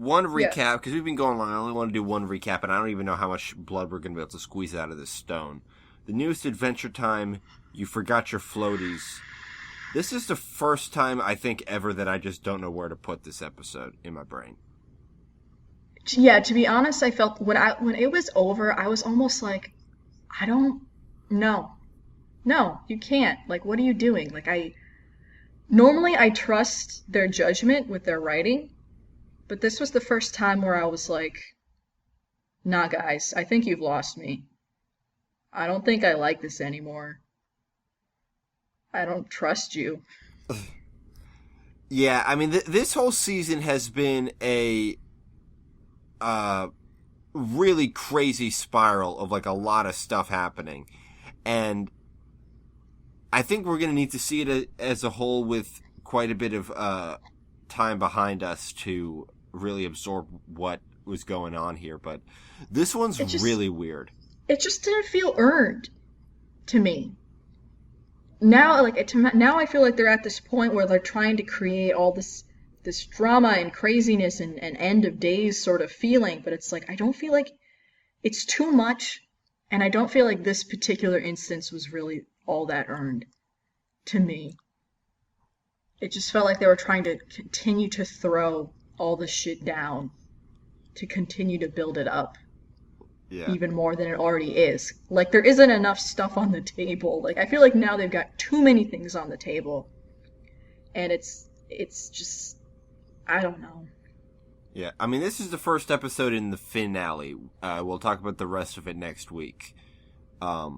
one Yeah. recap, because we've been going long. I only want to do one recap, and I don't even know how much blood we're going to be able to squeeze out of this stone. The newest Adventure Time, You Forgot Your Floaties. This is the first time, I think, ever that I just don't know where to put this episode in my brain. Yeah, to be honest, I felt when it was over, I was almost like, I don't know. No, you can't. Like, what are you doing? Like, normally I trust their judgment with their writing, but this was the first time where I was like, nah, guys, I think you've lost me. I don't think I like this anymore. I don't trust you. Yeah, I mean, this whole season has been a really crazy spiral of, like, a lot of stuff happening. And I think we're going to need to see it as a whole with quite a bit of time behind us to really absorb what was going on here. But this one's really weird. It just didn't feel earned to me. Now, now I feel like they're at this point where they're trying to create all this drama and craziness and end of days sort of feeling, but it's like I don't feel like it's too much, and I don't feel like this particular instance was really all that earned to me. It just felt like they were trying to continue to throw all the shit down to continue to build it up. Yeah. Even more than it already is. Like, there isn't enough stuff on the table. Like, I feel like now they've got too many things on the table. And it's just, I don't know. Yeah, I mean, this is the first episode in the finale. We'll talk about the rest of it next week. I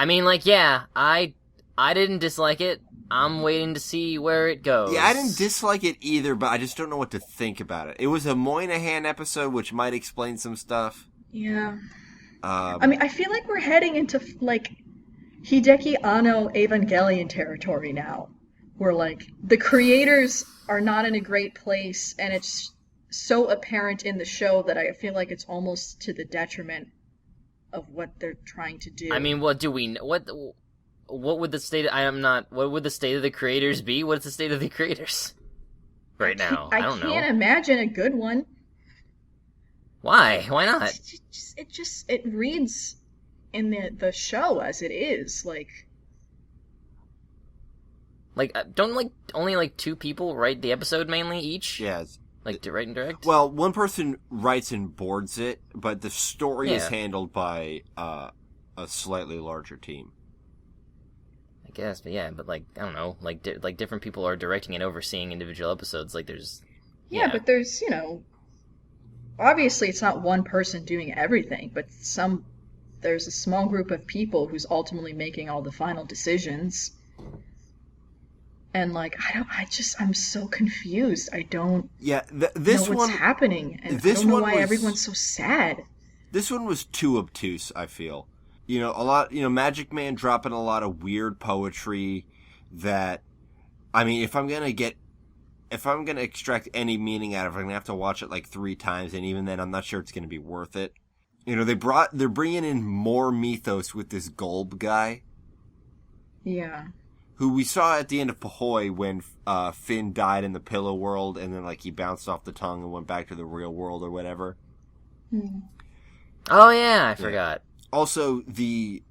mean, like, yeah, I didn't dislike it. I'm waiting to see where it goes. Yeah, I didn't dislike it either, but I just don't know what to think about it. It was a Moynihan episode, which might explain some stuff. Yeah. I mean, I feel like we're heading into, like, Hideki Anno Evangelion territory now. Where, like, the creators are not in a great place, and it's so apparent in the show that I feel like it's almost to the detriment of what they're trying to do. I mean, what do we... What would the state what would the state of the creators be? What's the state of the creators right now? I don't know. I can't imagine a good one. Why? Why not? It reads in the show as it is, like don't only two people write the episode mainly each? Yeah. Like to write and direct? Well, one person writes and boards it, but the story is handled by a slightly larger team. I guess, but yeah, but I don't know, different people are directing and overseeing individual episodes. Like there's, but there's obviously it's not one person doing everything, but there's a small group of people who's ultimately making all the final decisions. And I'm so confused. I don't know what's happening, and I don't know why everyone's so sad. This one was too obtuse, I feel. Magic Man dropping a lot of weird poetry that, I mean, if I'm going to extract any meaning out of it, I'm going to have to watch it 3 times, and even then I'm not sure it's going to be worth it. They're bringing in more mythos with this Gulb guy. Yeah. Who we saw at the end of Pahoy when Finn died in the Pillow World, and then he bounced off the tongue and went back to the real world or whatever. Hmm. Oh yeah, I forgot. Also, the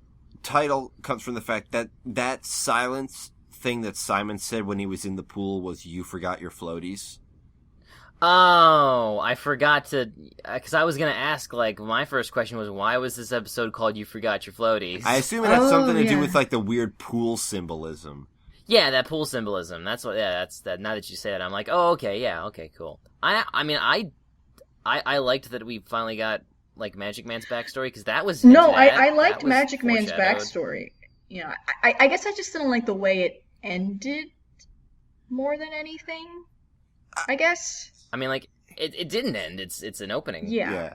title comes from the fact that that silence thing that Simon said when he was in the pool was, "You forgot your floaties." Oh, I forgot to... Because I was going to ask, my first question was, why was this episode called You Forgot Your Floaties? I assume it has something to do with, the weird pool symbolism. Yeah, that pool symbolism. That's what... Yeah, that's that. Now that you say that, I'm like, oh, okay, yeah, okay, cool. I mean, I liked that we finally got... Magic Man's backstory, because that was... No, I liked Magic Man's backstory. I guess I just didn't like the way it ended more than anything, I guess. I mean, it didn't end. It's an opening. Yeah.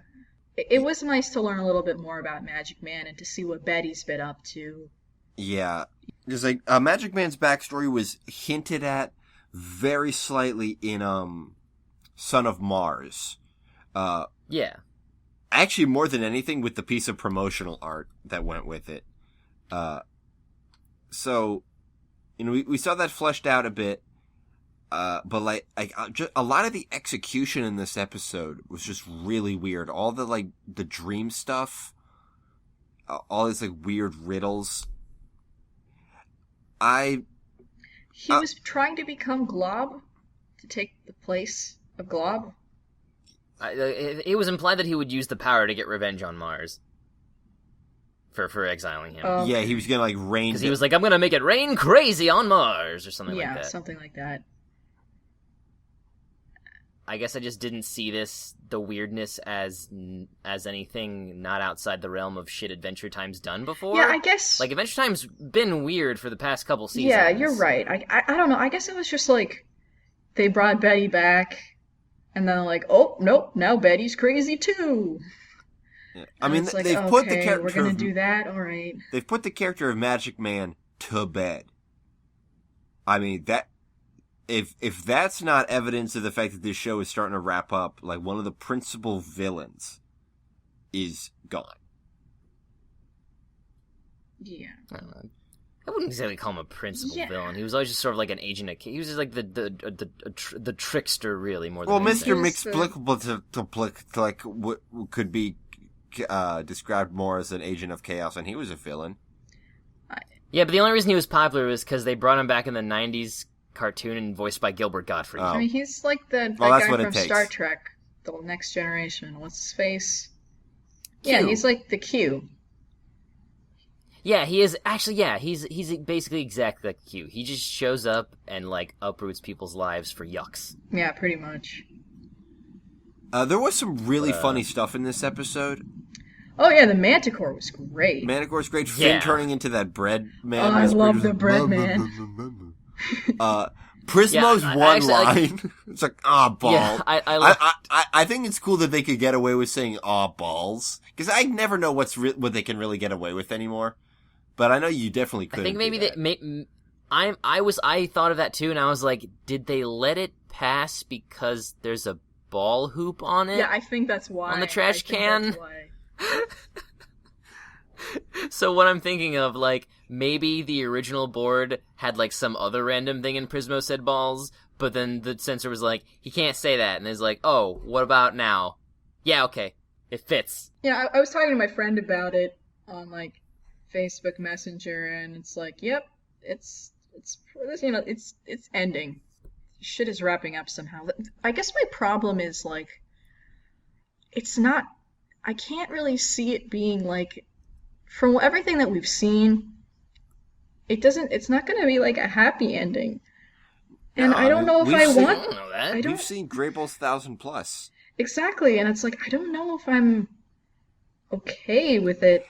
It was nice to learn a little bit more about Magic Man and to see what Betty's been up to. Yeah. Because, Magic Man's backstory was hinted at very slightly in, Son of Mars. Yeah. Actually, more than anything, with the piece of promotional art that went with it. So, we saw that fleshed out a bit. But just a lot of the execution in this episode was just really weird. All the the dream stuff, all these weird riddles. He was trying to become Glob to take the place of Glob. It was implied that he would use the power to get revenge on Mars for exiling him. Yeah, he was gonna rain because he was like, I'm gonna make it rain crazy on Mars or something like that. Yeah, something like that. I guess I just didn't see the weirdness as anything not outside the realm of shit Adventure Time's done before. Yeah, I guess Adventure Time's been weird for the past couple seasons. Yeah, you're right. I don't know. I guess it was just they brought Betty back, and then oh nope, now Betty's crazy too. Yeah. I mean, they've put the character. We're gonna do that. All right. They've put the character of Magic Man to bed. I mean that. If that's not evidence of the fact that this show is starting to wrap up, one of the principal villains is gone. Yeah. I wouldn't exactly call him a principal villain. He was always just sort of an agent of... He was just the trickster, really, more than anything. Well, Mr. Mixplicable what could be described more as an agent of chaos, and he was a villain. Yeah, but the only reason he was popular was because they brought him back in the 90s cartoon and voiced by Gilbert Gottfried. I mean, he's like that guy from Star takes. Trek, the Next Generation. What's his face? Q. Yeah, he's like the Q. Yeah, he is actually. Yeah, he's basically exactly like Q. He just shows up and uproots people's lives for yucks. Yeah, pretty much. There was some really funny stuff in this episode. Oh yeah, the Manticore was great. Manticore's great. Finn turning into that bread man. Oh, I love the bread man. Prismo's one line. It's balls. Yeah, I think it's cool that they could get away with saying balls, because I never know what they can really get away with anymore. But I know you definitely could. I think maybe I thought of that too, and I was like, did they let it pass because there's a ball hoop on it? Yeah, I think that's why. On the trash can. So what I'm thinking of, maybe the original board had some other random thing and Prismo said balls, but then the censor was like, he can't say that, and it's oh, what about now? Yeah, okay, it fits. Yeah, I was talking to my friend about it on Facebook Messenger, and it's yep, it's ending. Shit is wrapping up somehow. I guess my problem is it's not. I can't really see it being from everything that we've seen, it's not going to be a happy ending. And I don't know if I want... I don't know that. We've seen Grayball's 1000+. Exactly, and it's I don't know if I'm okay with it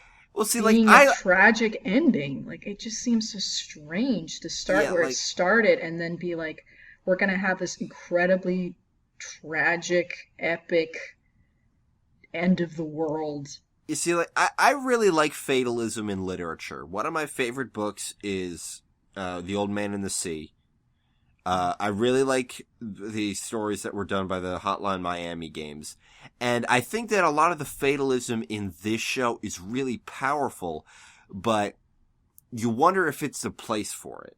being a tragic ending. It just seems so strange to start where it started and then be we're going to have this incredibly tragic, epic end of the world. You see, I really like fatalism in literature. One of my favorite books is The Old Man and the Sea. I really like the stories that were done by the Hotline Miami games. And I think that a lot of the fatalism in this show is really powerful, but you wonder if it's the place for it.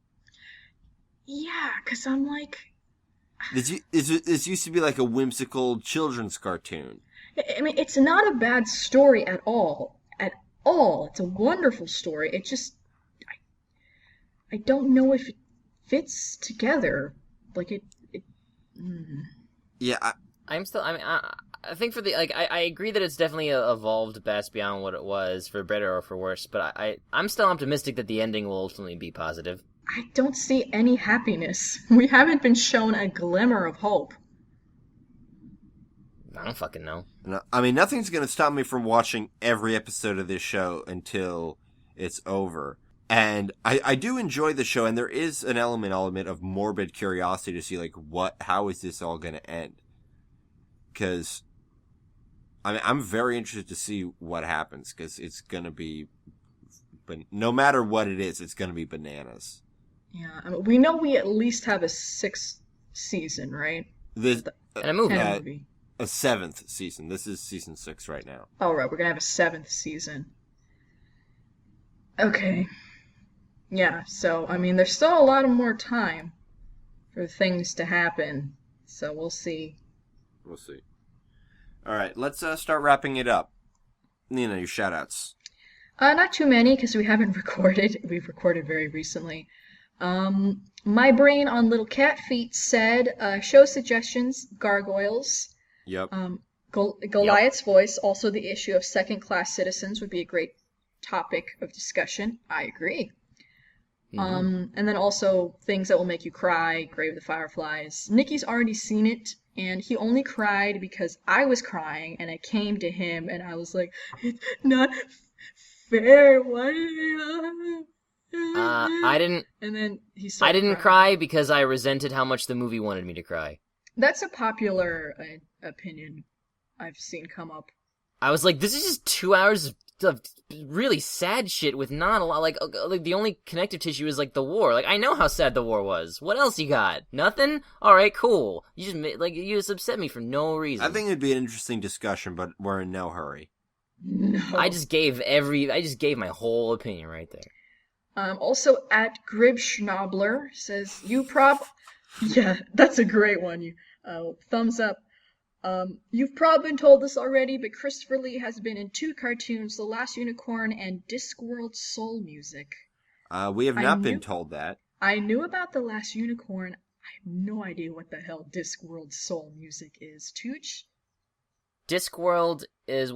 Yeah, because I'm This used to be a whimsical children's cartoon. I mean, it's not a bad story at all. At all. It's a wonderful story. It just... I don't know if it fits together. Yeah, I think for the... I agree that it's definitely evolved best beyond what it was, for better or for worse, but I'm still optimistic that the ending will ultimately be positive. I don't see any happiness. We haven't been shown a glimmer of hope. I don't fucking know. No, I mean, nothing's going to stop me from watching every episode of this show until it's over. And I do enjoy the show, and there is an element, I'll admit, of morbid curiosity to see, how is this all going to end? Because, I mean, I'm very interested to see what happens, because it's going to be, but no matter what it is, it's going to be bananas. Yeah, I mean, we know we at least have a 6th season, right? And a movie. And a movie. A 7th season. This is season 6 right now. Oh, right. We're going to have a 7th season. Okay. Yeah, so, I mean, there's still a lot of more time for things to happen. So we'll see. We'll see. All right, let's start wrapping it up. Your shout-outs. Not too many, because we haven't recorded. We've recorded very recently. My brain on little cat feet said, show suggestions, gargoyles. Yep. Goliath's voice, also the issue of second-class citizens would be a great topic of discussion. I agree. And then also things that will make you cry, Grave of the Fireflies. Nikki's already seen it, and he only cried because I was crying, and I came to him, and I was like, it's not fair. Why did you... I didn't. And then he started I didn't crying. cry because I resented how much the movie wanted me to cry. That's a popular opinion I've seen come up. I was like, this is just 2 hours of really sad shit with not a lot. Like the only connective tissue is like the war. Like I know how sad the war was. What else you got? Nothing. All right, cool. You just upset me for no reason. I think it'd be an interesting discussion, but we're in no hurry. No. I just gave my whole opinion right there. Also, at Grib Schnabler says, yeah, that's a great one. Thumbs up. You've probably been told this already, but Christopher Lee has been in 2 cartoons, The Last Unicorn and Discworld Soul Music. We have not been told that. I knew about The Last Unicorn. I have no idea what the hell Discworld Soul Music is. Tooch? Discworld is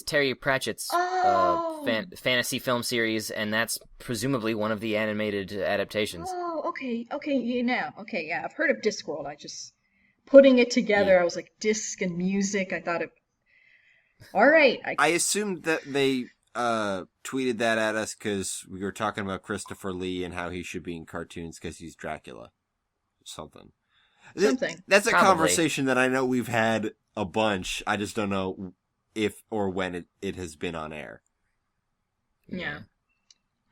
Terry Pratchett's fantasy film series, and that's presumably one of the animated adaptations. Oh, okay, yeah, I've heard of Discworld. I just putting it together. Yeah. I was like, disc and music. I thought it. All right. I assumed that they tweeted that at us because we were talking about Christopher Lee and how he should be in cartoons because he's Dracula. Something. That's a conversation that I know we've had a bunch. I just don't know if or when it has been on air. Yeah.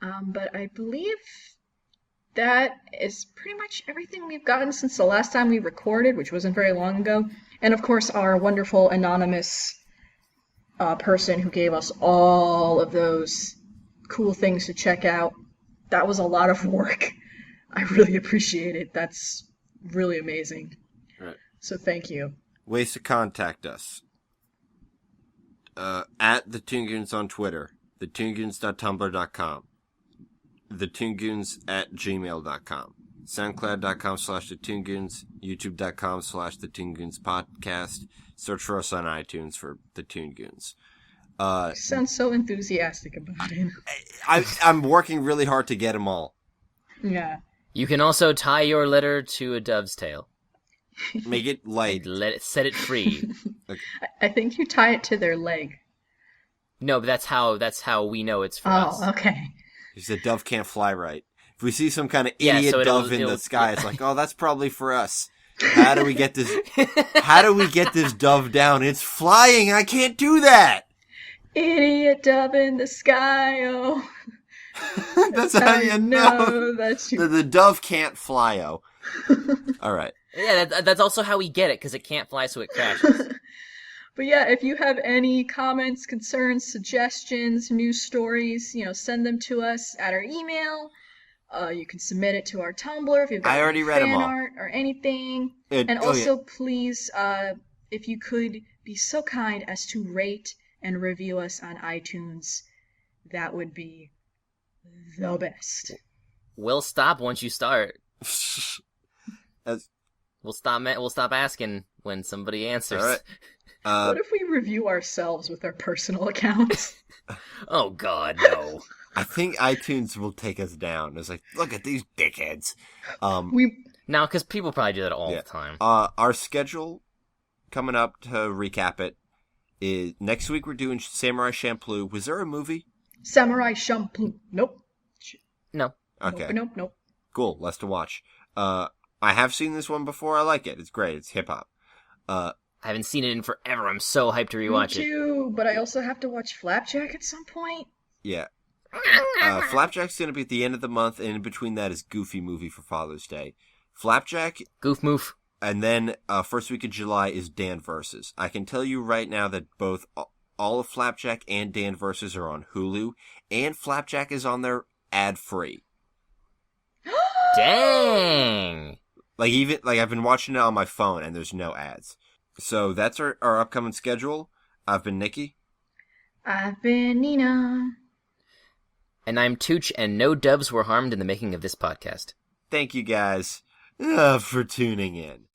But I believe that is pretty much everything we've gotten since the last time we recorded, which wasn't very long ago. And of course, our wonderful anonymous person who gave us all of those cool things to check out. That was a lot of work. I really appreciate it. That's really amazing. Right. So thank you. Ways to contact us. At the Toon Goons on Twitter, thetoongoons.tumblr.com, thetoongoons@gmail.com, soundcloud.com/thetoongoons, youtube.com/thetoongoonspodcast. Search for us on iTunes for the Toon Goons. You sound so enthusiastic about it. I'm working really hard to get them all. Yeah. You can also tie your letter to a dove's tail. Make it light. Set it free. Okay. I think you tie it to their leg. No, but that's how we know it's for us. Oh, okay. Because the dove can't fly right. If we see some kind of idiot dove in the sky, it's like, oh, that's probably for us. How do we get this? How do we get this dove down? It's flying. I can't do that. Idiot dove in the sky. Oh. That's how you know. The dove can't fly. Oh. All right. Yeah, that's also how we get it, because it can't fly, so it crashes. But yeah, if you have any comments, concerns, suggestions, news stories, send them to us at our email. You can submit it to our Tumblr if you've got fan art or anything. Please, if you could be so kind as to rate and review us on iTunes, that would be the best. We'll stop once you start. We'll stop asking when somebody answers. All right. What if we review ourselves with our personal accounts? Oh God, no. I think iTunes will take us down. It's like, look at these dickheads. Now, because people probably do that all the time. Our schedule coming up, to recap it, is next week we're doing Samurai Champloo. Was there a movie? Samurai Champloo. Nope. No. Okay. Nope. Cool. Less to watch. I have seen this one before. I like it. It's great. It's hip hop. I haven't seen it in forever. I'm so hyped to rewatch it. Me too, but I also have to watch Flapjack at some point. Yeah. Flapjack's going to be at the end of the month, and in between that is Goofy Movie for Father's Day. Flapjack. Goof Moof. And then first week of July is Dan Versus. I can tell you right now that both all of Flapjack and Dan Versus are on Hulu, and Flapjack is on there ad-free. Dang! Like even like I've been watching it on my phone and there's no ads. So that's our upcoming schedule. I've been Nikki. I've been Nina. And I'm Tooch, and no doves were harmed in the making of this podcast. Thank you guys for tuning in.